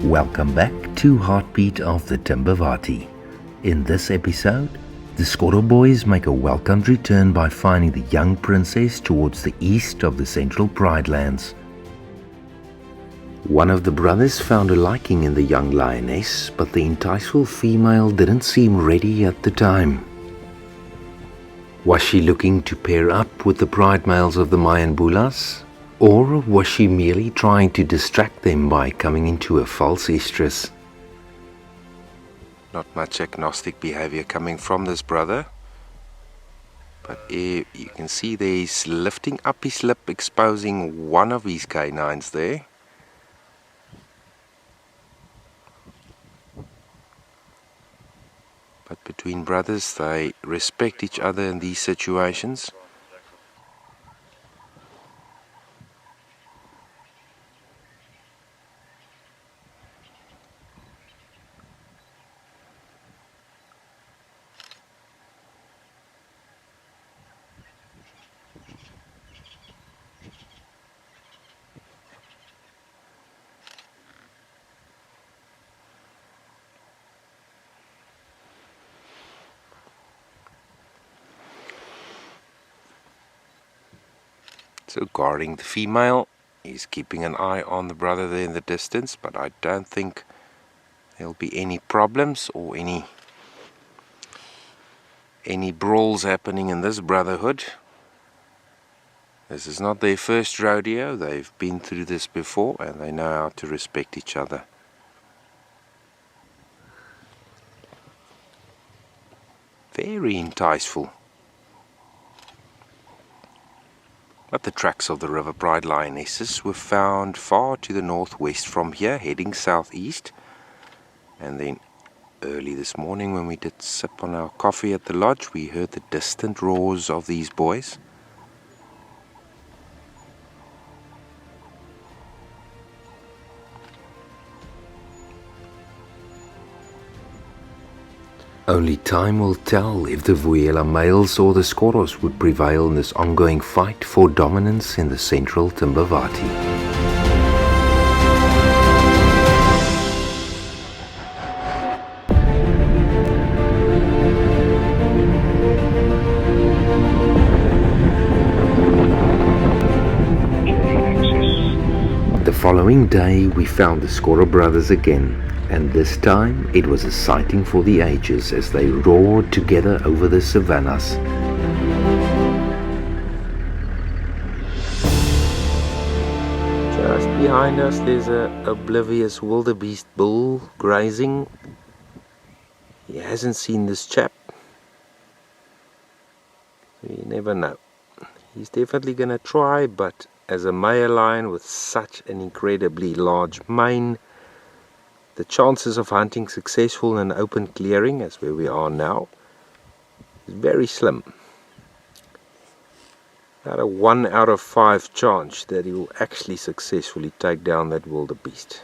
Welcome back to Heartbeat of the Timbavati. In this episode, the Skorro Boys make a welcomed return by finding the young princess towards the east of the Central Pride Lands. One of the brothers found a liking in the young lioness, but the enticeful female didn't seem ready at the time. Was she looking to pair up with the pride males of the Mayan Bulas? Or was she merely trying to distract them by coming into a false estrus? Not much agnostic behavior coming from this brother. But you can see there he's lifting up his lip, exposing one of his canines there. But between brothers, they respect each other in these situations. So guarding the female, he's keeping an eye on the brother there in the distance, but I don't think there'll be any problems or any brawls happening in this brotherhood. This is not their first rodeo. They've been through this before and they know how to respect each other. Very enticeful. But the tracks of the River Pride lionesses were found far to the northwest from here, heading southeast. And then early this morning when we did sip on our coffee at the lodge, we heard the distant roars of these boys. Only time will tell if the Vuyela males or the Skorros would prevail in this ongoing fight for dominance in the central Timbavati. The following day we found the Skorro brothers again, and this time it was a sighting for the ages as they roared together over the savannas. Just behind us there's a oblivious wildebeest bull grazing. He hasn't seen this chap. You never know. He's definitely gonna try, but as a male lion with such an incredibly large mane, the chances of hunting successful in an open clearing, as where we are now, is very slim. About a 1 out of 5 chance that he will actually successfully take down that wildebeest.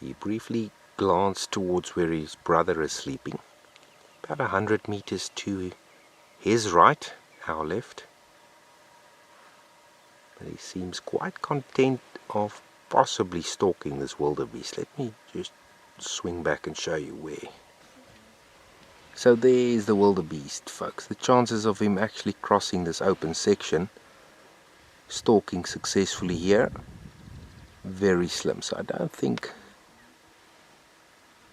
He briefly glanced towards where his brother is sleeping, about 100 meters to his right, our left. But he seems quite content of possibly stalking this wildebeest. Let me just swing back and show you where. So there's the wildebeest, folks. The chances of him actually crossing this open section, stalking successfully here, very slim. So I don't think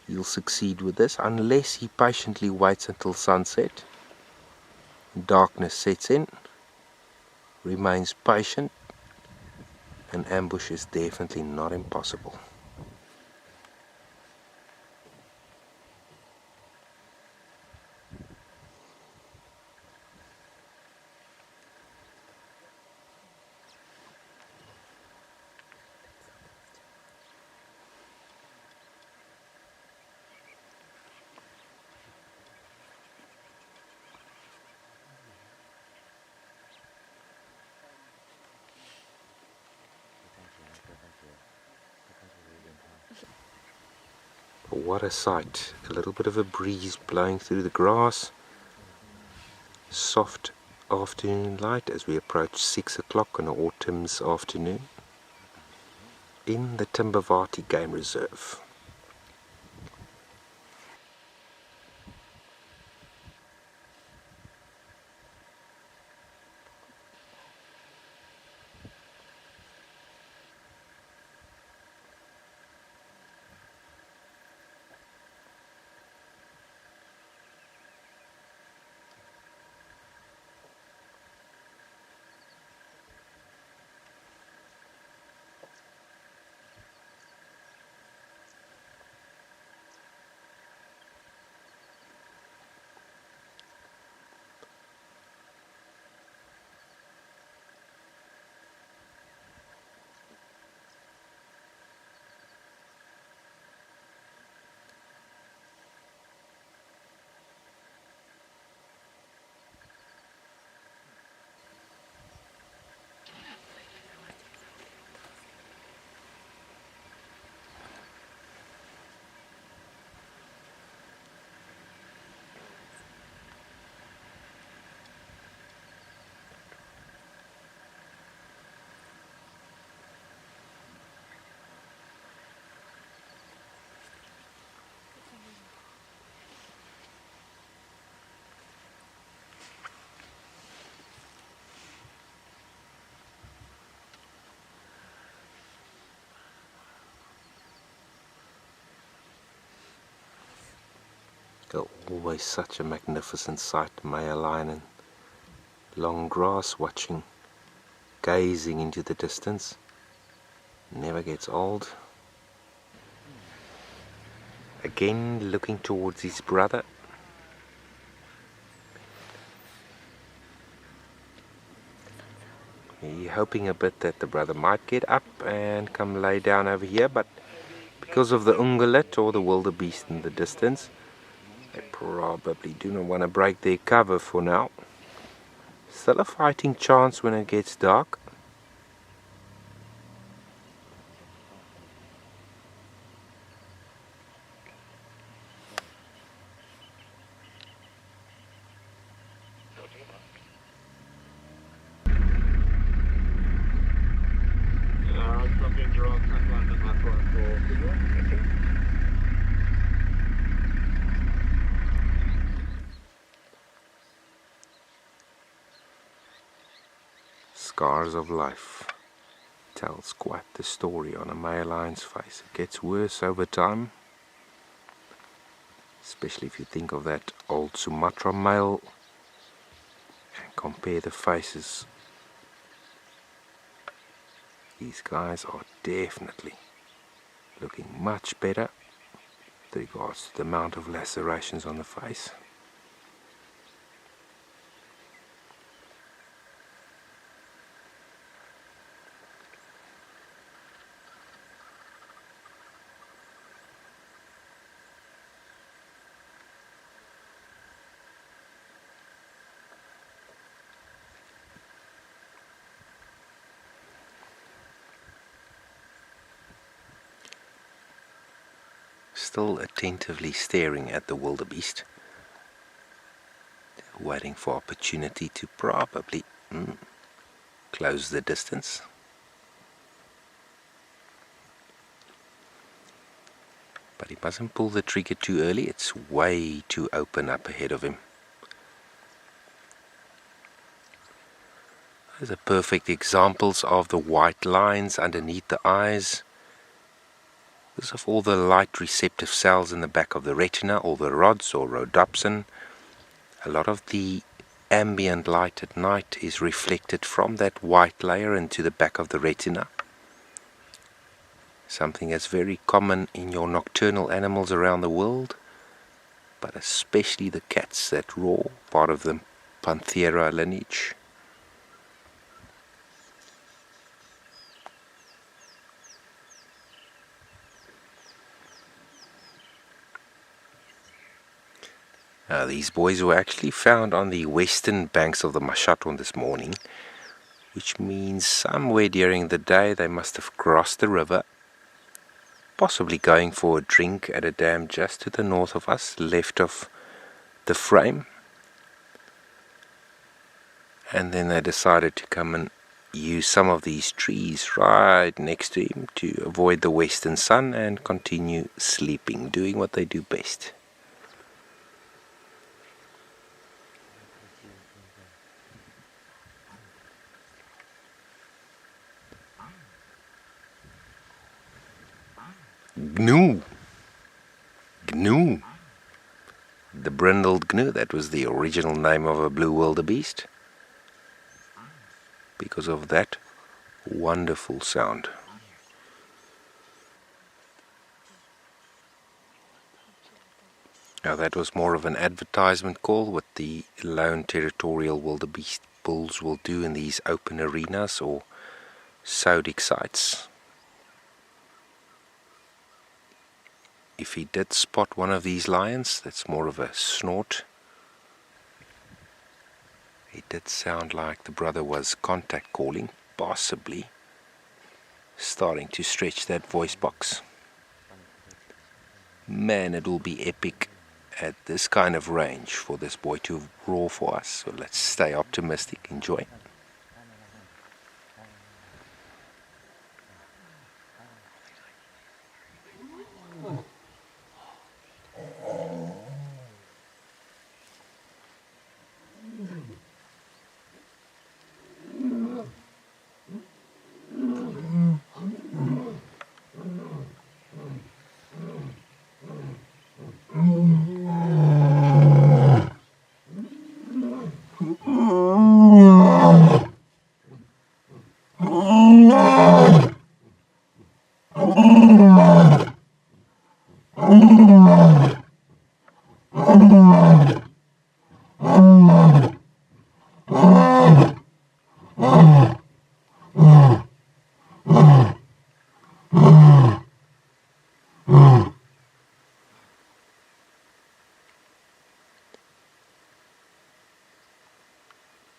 he'll succeed with this unless he patiently waits until sunset. Darkness sets in, remains patient. An ambush is definitely not impossible. What a sight. A little bit of a breeze blowing through the grass. Soft afternoon light as we approach 6 o'clock on an autumn's afternoon in the Timbavati Game Reserve. Always such a magnificent sight, male lion in long grass watching, gazing into the distance. Never gets old. Again looking towards his brother. He hoping a bit that the brother might get up and come lay down over here, but because of the ungulate or the wildebeest in the distance, they probably do not want to break their cover for now. Still a fighting chance when it gets dark. Scars of life tells quite the story on a male lion's face. It gets worse over time, especially if you think of that old Sumatra male and compare the faces. These guys are definitely looking much better with regards to the amount of lacerations on the face. Still attentively staring at the wildebeest, waiting for opportunity to probably close the distance. But he mustn't pull the trigger too early, it's way too open up ahead of him. Those are perfect examples of the white lines underneath the eyes. Because of all the light receptive cells in the back of the retina, or the rods or rhodopsin, a lot of the ambient light at night is reflected from that white layer into the back of the retina. Something that's very common in your nocturnal animals around the world, but especially the cats that roar, part of the Panthera lineage. These boys were actually found on the western banks of the Mashaton this morning, which means somewhere during the day they must have crossed the river, possibly going for a drink at a dam just to the north of us, left of the frame, And then they decided to come and use some of these trees right next to him to avoid the western sun and continue sleeping, doing what they do best. Gnu! Gnu! The brindled gnu, that was the original name of a blue wildebeest, because of that wonderful sound. Now that was more of an advertisement call, what the lone territorial wildebeest bulls will do in these open arenas or sodic sites. If he did spot one of these lions, that's more of a snort. It did sound like the brother was contact calling, possibly starting to stretch that voice box. Man, it will be epic at this kind of range for this boy to roar for us. So let's stay optimistic. Enjoy.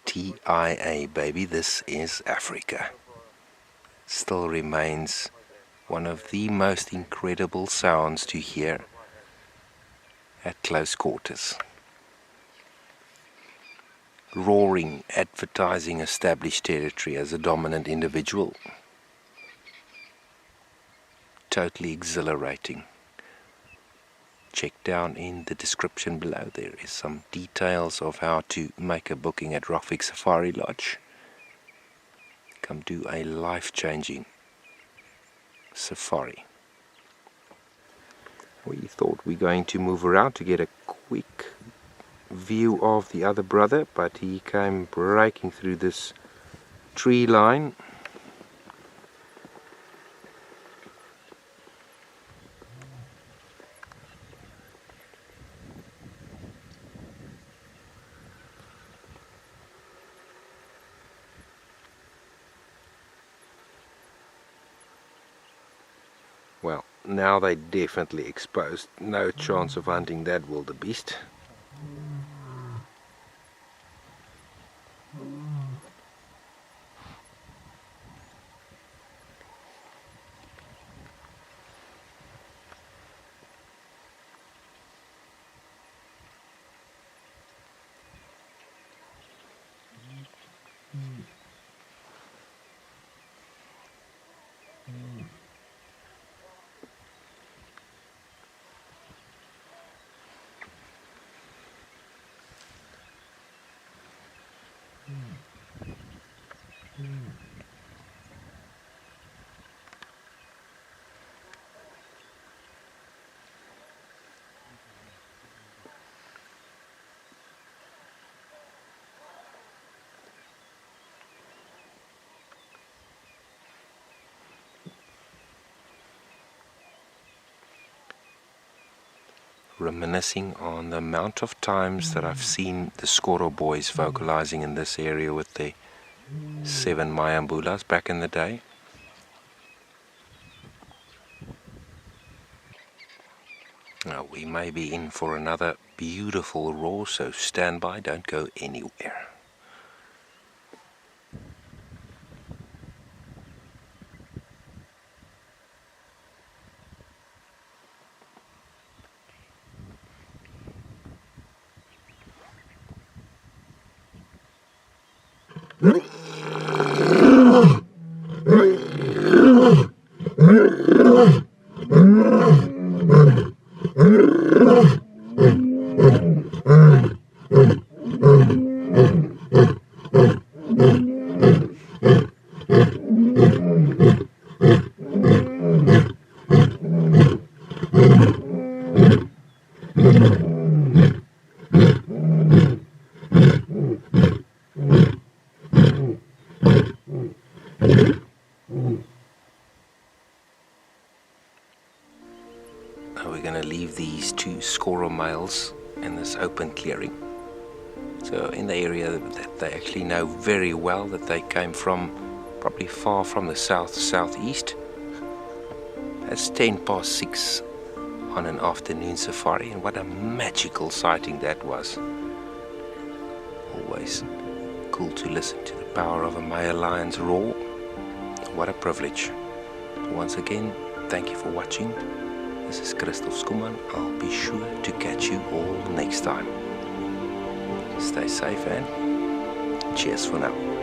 TIA, baby, this is Africa. Still remains one of the most incredible sounds to hear at close quarters. Roaring, advertising established territory as a dominant individual. Totally exhilarating. Check down in the description below. There is some details of how to make a booking at Rockfig Safari Lodge. Come do a life-changing safari. We thought we're going to move around to get a quick view of the other brother, but he came breaking through this tree line. Well, now they definitely exposed. No chance of hunting that wildebeest. Reminiscing on the amount of times that I've seen the Skorro Boys vocalizing in this area with their 7 Mayambulas back in the day. Now we may be in for another beautiful roar, so stand by, don't go anywhere. Now we're going to leave these two Skorro males in this open clearing. So in the area that they actually know very well, that they came from probably far from the southeast. It's 6:10 on an afternoon safari, and what a magical sighting that was. Always cool to listen to the power of a male lion's roar. What a privilege. Once again, thank you for watching. This is Christof Schoeman. I'll be sure to catch you all next time. Stay safe and cheers for now.